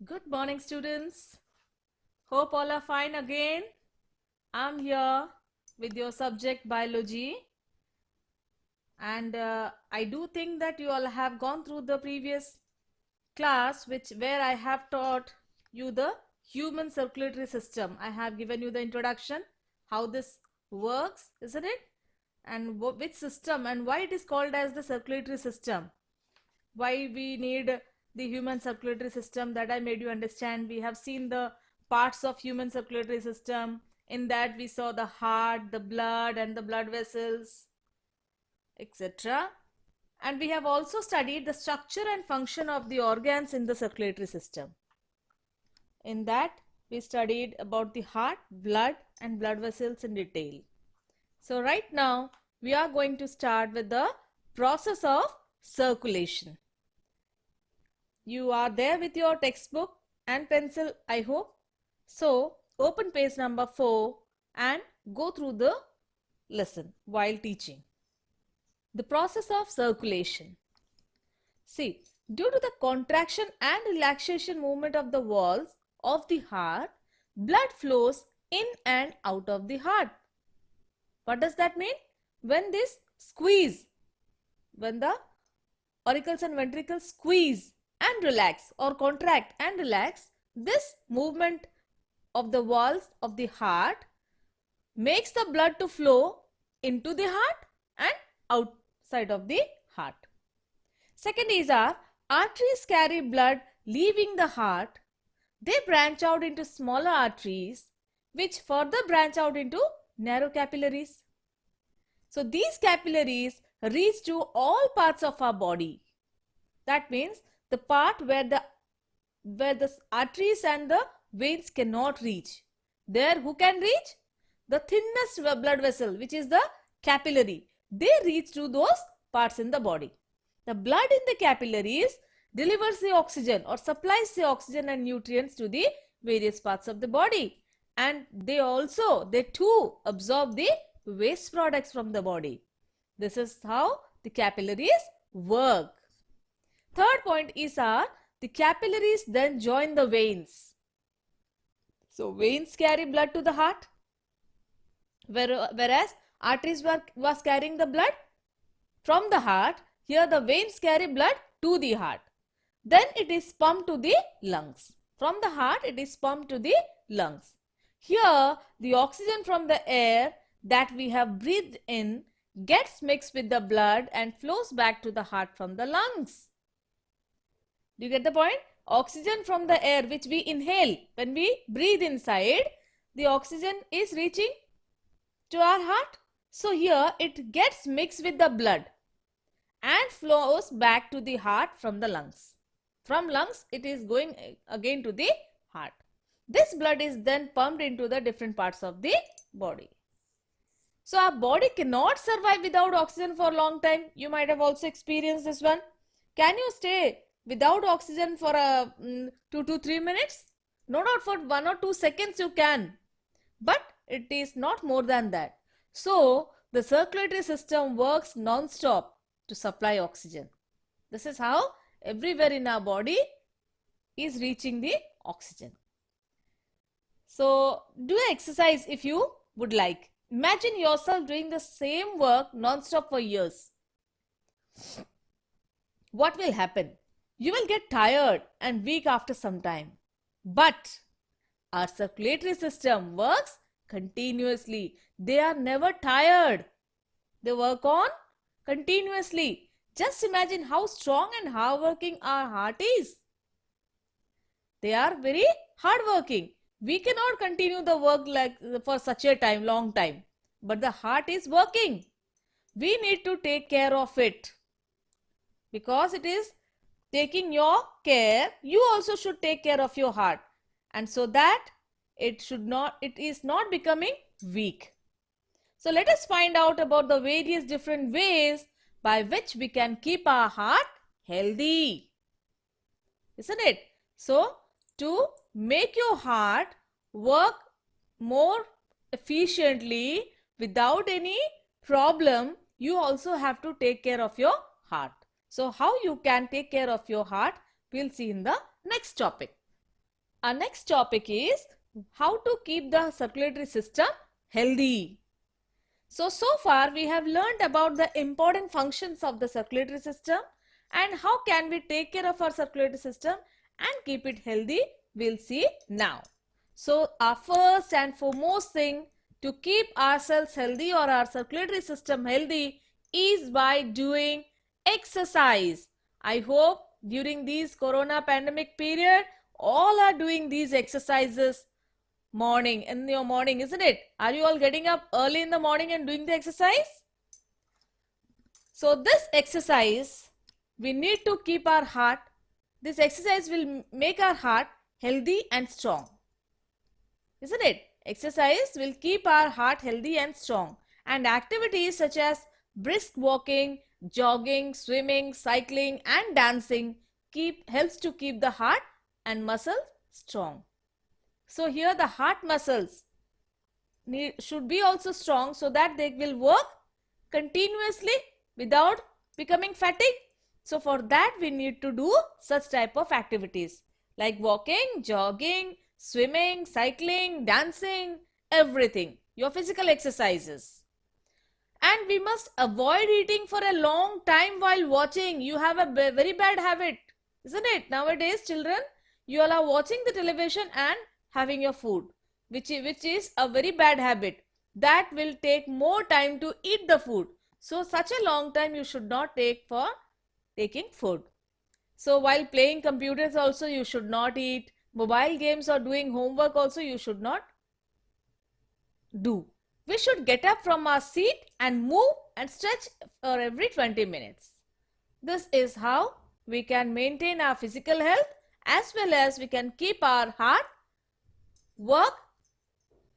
Good morning, students. Hope all are fine again. I'm here with your subject biology, and I do think that you all have gone through the previous class where I have taught you the human circulatory system. I have given you the introduction, how this works, isn't it? And which system and why it is called as the circulatory system. Why we need the human circulatory system, that I made you understand. We have seen the parts of human circulatory system. In that we saw the heart, the blood and the blood vessels, etc. And we have also studied the structure and function of the organs in the circulatory system. In that we studied about the heart, blood and blood vessels in detail. So right now we are going to start with the process of circulation. You are there with your textbook and pencil, I hope. So open page number 4 and go through the lesson while teaching. The process of circulation. See, due to the contraction and relaxation movement of the walls of the heart, blood flows in and out of the heart. What does that mean? When this squeeze, when the auricles and ventricles squeeze and relax or contract and relax, this movement of the walls of the heart makes the blood to flow into the heart and outside of the heart. Second is our arteries carry blood leaving the heart. They branch out into smaller arteries which further branch out into narrow capillaries. So these capillaries reach to all parts of our body. That means the part where the arteries and the veins cannot reach. There who can reach? The thinnest blood vessel, which is the capillary. They reach to those parts in the body. The blood in the capillaries delivers the oxygen or supplies the oxygen and nutrients to the various parts of the body. And they too absorb the waste products from the body. This is how the capillaries work. Third point is the capillaries then join the veins. So veins carry blood to the heart, whereas arteries was carrying the blood from the heart. Here the veins carry blood to the heart. Then it is pumped to the lungs. From the heart it is pumped to the lungs. Here the oxygen from the air that we have breathed in gets mixed with the blood and flows back to the heart from the lungs. Do you get the point? Oxygen from the air which we inhale, when we breathe inside, the oxygen is reaching to our heart. So here it gets mixed with the blood and flows back to the heart from the lungs. From lungs it is going again to the heart. This blood is then pumped into the different parts of the body. So our body cannot survive without oxygen for a long time. You might have also experienced this one. Can you stay without oxygen for 2 to 3 minutes? No doubt for 1 or 2 seconds you can. But it is not more than that. So the circulatory system works non-stop to supply oxygen. This is how everywhere in our body is reaching the oxygen. So do an exercise if you would like. Imagine yourself doing the same work non-stop for years. What will happen? You will get tired and weak after some time. But our circulatory system works continuously. They are never tired. They work on continuously. Just imagine how strong and hardworking our heart is. They are very hardworking. We cannot continue the work like for such a time, long time. But the heart is working. We need to take care of it. Because it is taking your care, you also should take care of your heart. And so that it is not becoming weak. So let us find out about the various different ways by which we can keep our heart healthy. Isn't it? So to make your heart work more efficiently without any problem, you also have to take care of your heart. So how you can take care of your heart, we'll see in the next topic. Our next topic is how to keep the circulatory system healthy. So far we have learned about the important functions of the circulatory system and how can we take care of our circulatory system and keep it healthy, we'll see now. So our first and foremost thing to keep ourselves healthy or our circulatory system healthy is by doing exercise. I hope during this corona pandemic period all are doing these exercises in your morning, isn't it? Are you all getting up early in the morning and doing the exercise? So this exercise, we need to keep our heart. This exercise will make our heart healthy and strong, isn't it? Exercise will keep our heart healthy and strong. And activities such as brisk walking, jogging, swimming, cycling and dancing helps to keep the heart and muscles strong. So here the heart muscles should be also strong so that they will work continuously without becoming fatigued. So for that we need to do such type of activities like walking, jogging, swimming, cycling, dancing, everything, your physical exercises. And we must avoid eating for a long time while watching. You have a very bad habit, isn't it? Nowadays children, you all are watching the television and having your food, which is a very bad habit. That will take more time to eat the food. So such a long time you should not take for taking food. So while playing computers also you should not eat. Mobile games or doing homework also you should not do. We should get up from our seat and move and stretch for every 20 minutes. This is how we can maintain our physical health as well as we can keep our heart work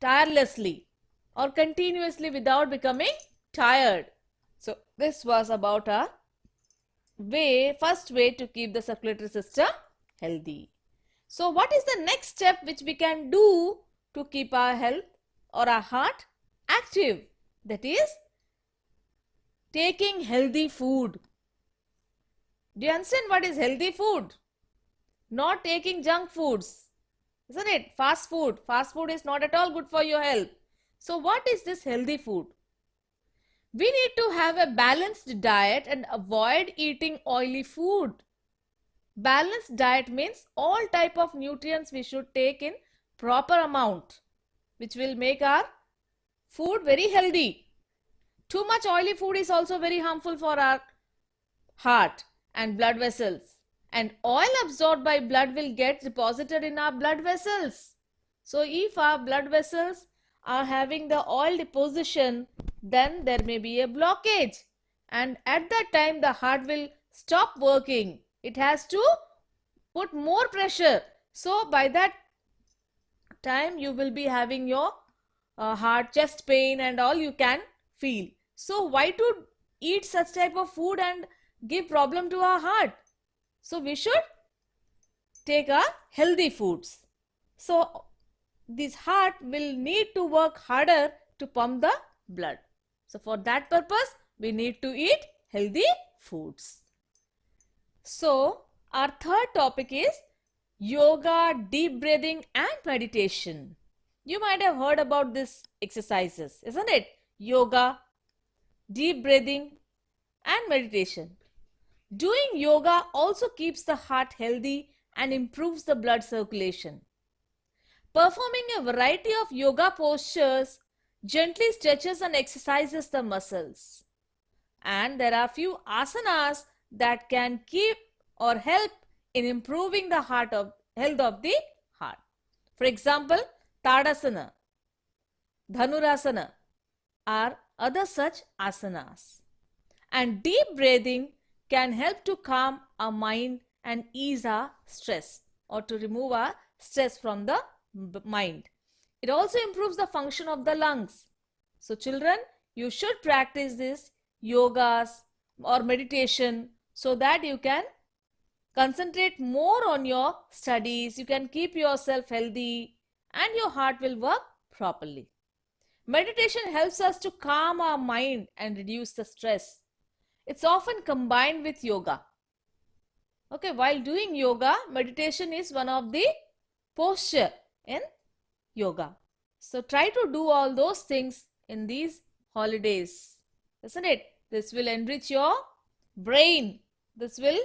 tirelessly or continuously without becoming tired. So this was about our first way to keep the circulatory system healthy. So what is the next step which we can do to keep our health or our heart active? That is taking healthy food. Do you understand what is healthy food? Not taking junk foods, isn't it? Fast food. Fast food is not at all good for your health. So what is this healthy food? We need to have a balanced diet and avoid eating oily food. Balanced diet means all type of nutrients we should take in proper amount, which will make our food very healthy. Too much oily food is also very harmful for our heart and blood vessels. And oil absorbed by blood will get deposited in our blood vessels. So if our blood vessels are having the oil deposition, then there may be a blockage. And at that time the heart will stop working. It has to put more pressure. So by that time you will be having your heart, chest pain and all you can feel. So why to eat such type of food and give problem to our heart? So we should take our healthy foods. So this heart will need to work harder to pump the blood. So for that purpose we need to eat healthy foods. So our third topic is yoga, deep breathing and meditation. You might have heard about these exercises, isn't it? Yoga, deep breathing and meditation. Doing yoga also keeps the heart healthy and improves the blood circulation. Performing a variety of yoga postures gently stretches and exercises the muscles. And there are few asanas that can keep or help in improving the health of the heart. For example, Tadasana, Dhanurasana are other such asanas. And deep breathing can help to calm our mind and ease our stress or to remove our stress from the mind. It also improves the function of the lungs. So children, you should practice this yogas or meditation so that you can concentrate more on your studies, you can keep yourself healthy and your heart will work properly. Meditation helps us to calm our mind and reduce the stress. It's often combined with yoga. Okay, while doing yoga, meditation is one of the posture in yoga. So try to do all those things in these holidays, isn't it? This will enrich your brain. This will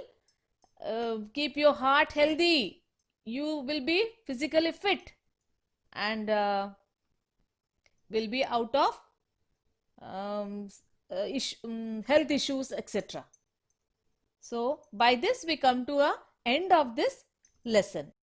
keep your heart healthy. You will be physically fit and will be out of health issues, etc. So by this we come to a end of this lesson.